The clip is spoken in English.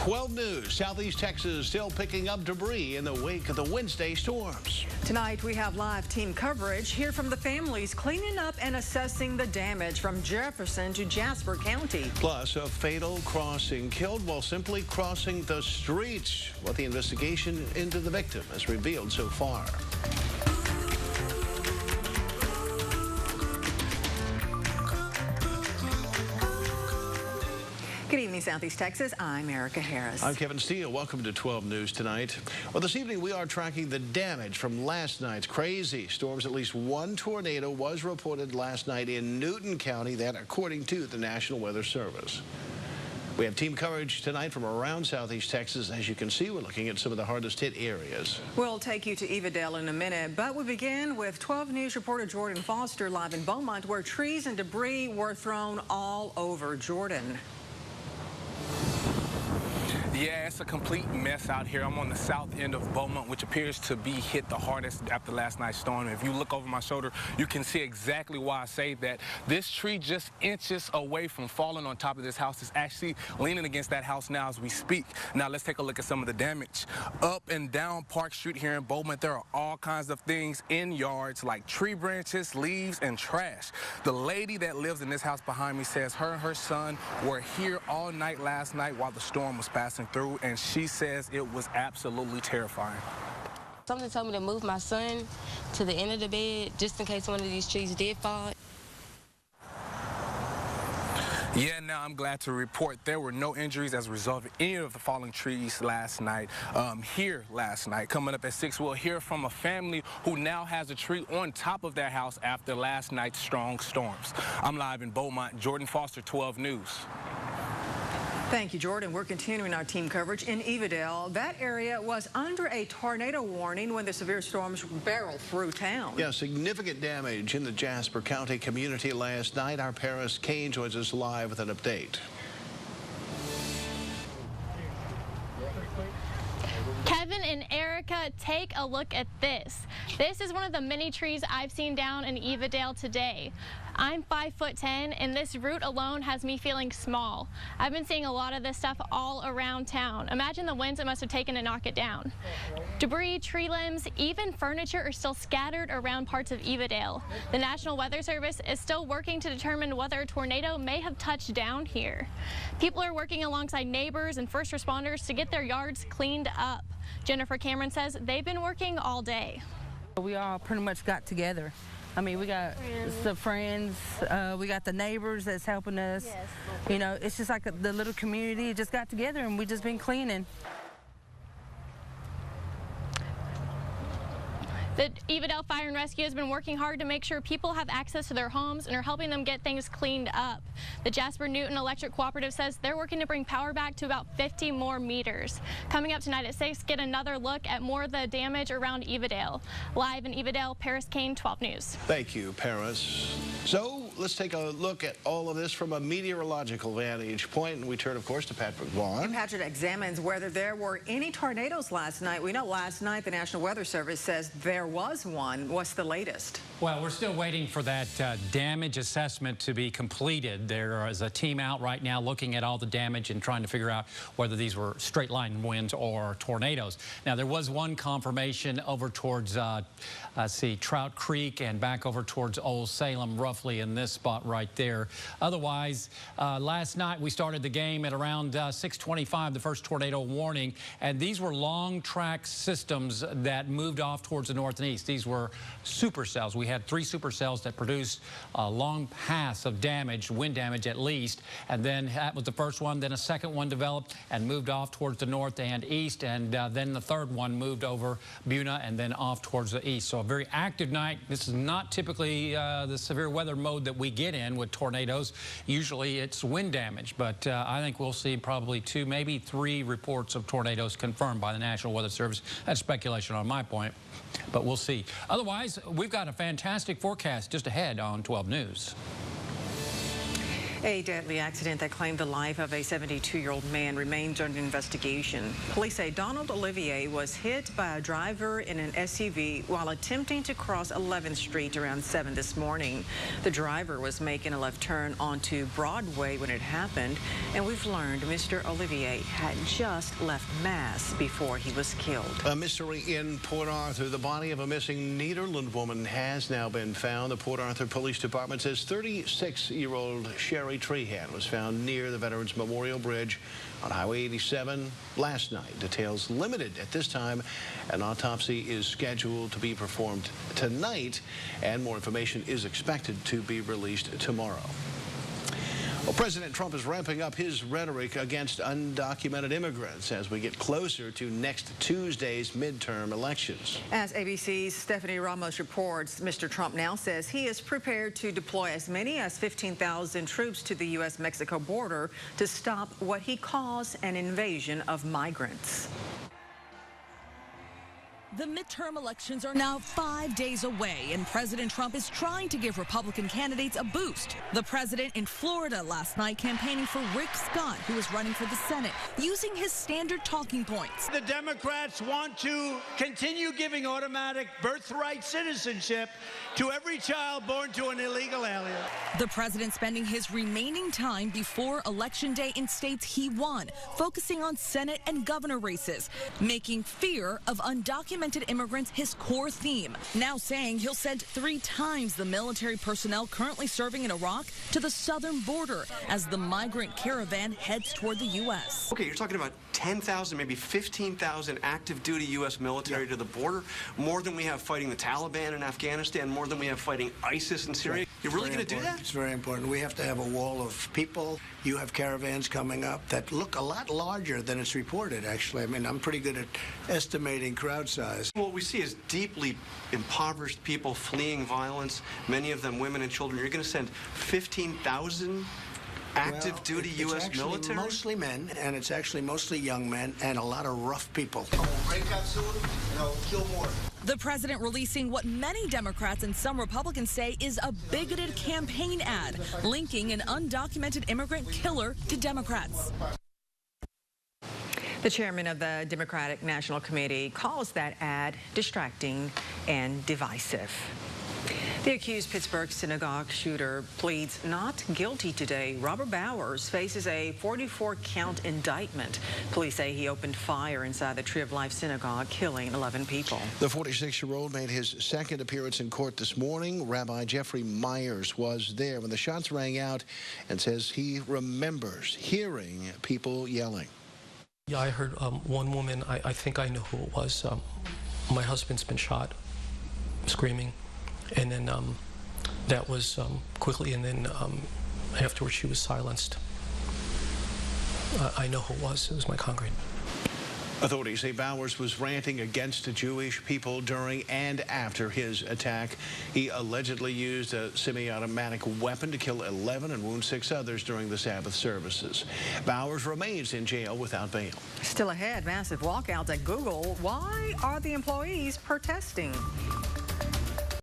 12 News, Southeast Texas still picking up debris in the wake of the Wednesday storms. Tonight, we have live team coverage. Hear from the families cleaning up and assessing the damage from Jefferson to Jasper County. Plus, a fatal crossing killed while simply crossing the streets. What the investigation into the victim has revealed so far. Good evening, Southeast Texas. I'm Erica Harris. I'm Kevin Steele. Welcome to 12 News tonight. Well, this evening we are tracking the damage from last night's crazy storms. At least one tornado was reported last night in Newton County, that according to the National Weather Service. We have team coverage tonight from around Southeast Texas. As you can see, we're looking at some of the hardest hit areas. We'll take you to Evadale in a minute, but we begin with 12 News reporter Jordan Foster live in Beaumont, where trees and debris were thrown all over Jordan. Yeah, it's a complete mess out here. I'm on the south end of Beaumont, which appears to be hit the hardest after last night's storm. If you look over my shoulder, you can see exactly why I say that. This tree just inches away from falling on top of this house. It's actually leaning against that house now as we speak. Now let's take a look at some of the damage. Up and down Park Street here in Beaumont, there are all kinds of things in yards like tree branches, leaves, and trash. The lady that lives in this house behind me says her and her son were here all night last night while the storm was passing through, and she says it was absolutely terrifying. Something told me to move my son to the end of the bed just in case one of these trees did fall. Yeah, now I'm glad to report there were no injuries as a result of any of the falling trees last night. Here last night, coming up at 6, we'll hear from a family who now has a tree on top of their house after last night's strong storms. I'm live in Beaumont. Jordan Foster, 12 News. Thank you, Jordan. We're continuing our team coverage in Evadale. That area was under a tornado warning when the severe storms barreled through town. Yeah, significant damage in the Jasper County community last night. Our Paris Kane joins us live with an update. Kevin and Erica, take a look at this. This is one of the many trees I've seen down in Evadale today. I'm 5'10", and this root alone has me feeling small. I've been seeing a lot of this stuff all around town. Imagine the winds it must have taken to knock it down. Debris, tree limbs, even furniture are still scattered around parts of Evadale. The National Weather Service is still working to determine whether a tornado may have touched down here. People are working alongside neighbors and first responders to get their yards cleaned up. Jennifer Cameron says they've been working all day. We all pretty much got together. I mean, we got the friends, we got the neighbors that's helping us. Yes. You know, it's just like the little community just got together and we just been cleaning. The Evadale Fire and Rescue has been working hard to make sure people have access to their homes and are helping them get things cleaned up. The Jasper Newton Electric Cooperative says they're working to bring power back to about 50 more meters. Coming up tonight at 6, get another look at more of the damage around Evadale. Live in Evadale, Paris Kane, 12 News. Thank you, Paris. So let's take a look at all of this from a meteorological vantage point, and we turn, of course, to Patrick Vaughn. Patrick examines whether there were any tornadoes last night. We know last night the National Weather Service says there was one. What's the latest? Well, we're still waiting for that damage assessment to be completed. There is a team out right now looking at all the damage and trying to figure out whether these were straight line winds or tornadoes. Now, there was one confirmation over towards, Trout Creek and back over towards Old Salem, roughly in this spot right there. Otherwise, last night we started the game at around 6:25, the first tornado warning, and these were long track systems that moved off towards the north and east. These were supercells. We had 3 supercells that produced long paths of damage, wind damage at least, and then that was the first one. Then a second one developed and moved off towards the north and east, and then the third one moved over Buna and then off towards the east. So a very active night. This is not typically the severe weather mode that we get in with tornadoes. Usually it's wind damage, but I think we'll see probably 2, maybe 3 reports of tornadoes confirmed by the National Weather Service. That's speculation on my point, but we'll see. Otherwise, we've got a fantastic forecast just ahead on 12 News. A deadly accident that claimed the life of a 72-year-old man remains under investigation. Police say Donald Olivier was hit by a driver in an SUV while attempting to cross 11th Street around 7 this morning. The driver was making a left turn onto Broadway when it happened, and we've learned Mr. Olivier had just left Mass before he was killed. A mystery in Port Arthur. The body of a missing Nederland woman has now been found. The Port Arthur Police Department says 36-year-old Sherry Trehan was found near the Veterans Memorial Bridge on Highway 87 last night. Details limited at this time. An autopsy is scheduled to be performed tonight, and more information is expected to be released tomorrow. Well, President Trump is ramping up his rhetoric against undocumented immigrants as we get closer to next Tuesday's midterm elections. As ABC's Stephanie Ramos reports, Mr. Trump now says he is prepared to deploy as many as 15,000 troops to the U.S.-Mexico border to stop what he calls an invasion of migrants. The midterm elections are now 5 days away, and President Trump is trying to give Republican candidates a boost. The president in Florida last night campaigning for Rick Scott, who is running for the Senate, using his standard talking points. The Democrats want to continue giving automatic birthright citizenship to every child born to an illegal alien. The president spending his remaining time before Election Day in states he won, focusing on Senate and governor races, making fear of undocumented immigrants his core theme, now saying he'll send 3 times the military personnel currently serving in Iraq to the southern border as the migrant caravan heads toward the U.S. Okay, you're talking about 10,000, maybe 15,000 active duty U.S. military to the border, more than we have fighting the Taliban in Afghanistan, more than we have fighting ISIS in Syria. You're really going to do that? It's very important. We have to have a wall of people. You have caravans coming up that look a lot larger than it's reported, actually. I mean, I'm pretty good at estimating crowd size. What we see is deeply impoverished people fleeing violence, many of them women and children. You're going to send 15,000 active duty U.S. military? Mostly men, and it's actually mostly young men and a lot of rough people. Break out soon, and I'll kill more. The president releasing what many Democrats and some Republicans say is a bigoted campaign ad, linking an undocumented immigrant killer to Democrats. The chairman of the Democratic National Committee calls that ad distracting and divisive. The accused Pittsburgh synagogue shooter pleads not guilty today. Robert Bowers faces a 44-count indictment. Police say he opened fire inside the Tree of Life synagogue, killing 11 people. The 46-year-old made his second appearance in court this morning. Rabbi Jeffrey Myers was there when the shots rang out and says he remembers hearing people yelling. Yeah, I heard one woman, I think I know who it was. My husband's been shot, screaming. And then that was quickly, and then afterwards she was silenced. I know who it was. It was my congregant. Authorities say Bowers was ranting against the Jewish people during and after his attack. He allegedly used a semi-automatic weapon to kill 11 and wound 6 others during the Sabbath services. Bowers remains in jail without bail. Still ahead, massive walkouts at Google. Why are the employees protesting?